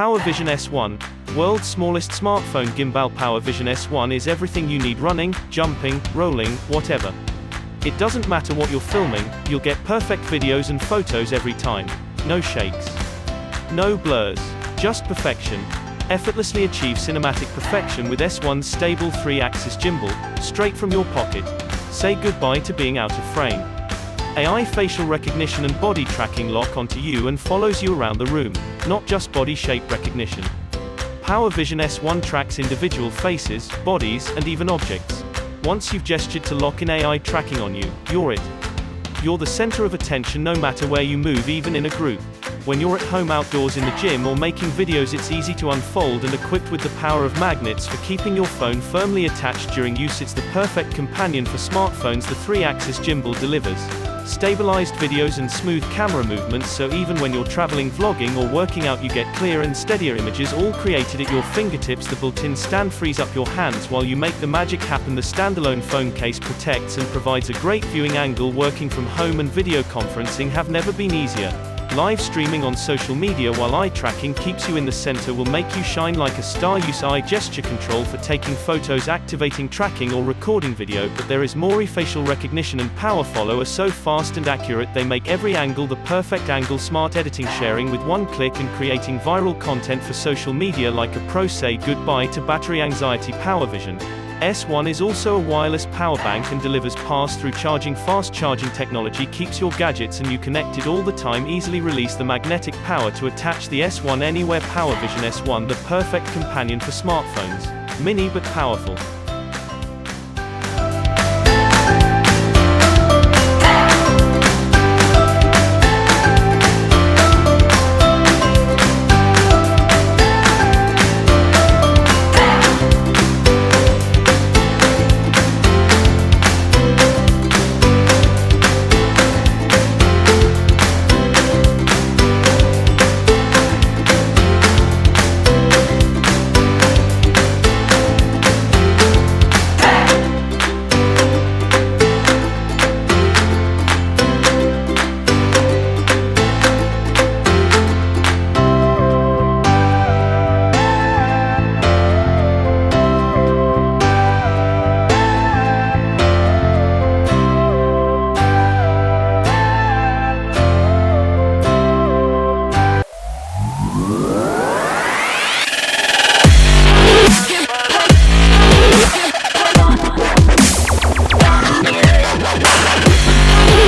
PowerVision S1, world's smallest smartphone gimbal. PowerVision S1 is everything you need: running, jumping, rolling, whatever. It doesn't matter what you're filming, you'll get perfect videos and photos every time. No shakes. No blurs. Just perfection. Effortlessly achieve cinematic perfection with S1's stable 3-axis gimbal, straight from your pocket. Say goodbye to being out of frame. AI facial recognition and body tracking lock onto you and follows you around the room, not just body shape recognition. PowerVision S1 tracks individual faces, bodies, and even objects. Once you've gestured to lock in AI tracking on you, you're it. You're the center of attention no matter where you move, even in a group. When you're at home, outdoors, in the gym, or making videos, it's easy to unfold, and equipped with the power of magnets for keeping your phone firmly attached during use, it's the perfect companion for smartphones. The 3-axis gimbal delivers stabilized videos and smooth camera movements, so even when you're traveling, vlogging, or working out, you get clear and steadier images, all created at your fingertips. The built-in stand frees up your hands while you make the magic happen. The standalone phone case protects and provides a great viewing angle. Working from home and video conferencing have never been easier. Live streaming on social media while eye tracking keeps you in the center will make you shine like a star. Use eye gesture control for taking photos, activating tracking, or recording video. But there is more. Facial recognition and power follow are so fast and accurate, they make every angle the perfect angle. Smart editing, sharing with one click, and creating viral content for social media like a pro. Say goodbye to battery anxiety. PowerVision S1 is also a wireless power bank and delivers pass-through charging. Fast charging technology keeps your gadgets and you connected all the time. Easily release the magnetic power to attach the S1 anywhere. PowerVision S1, the perfect companion for smartphones. Mini but powerful.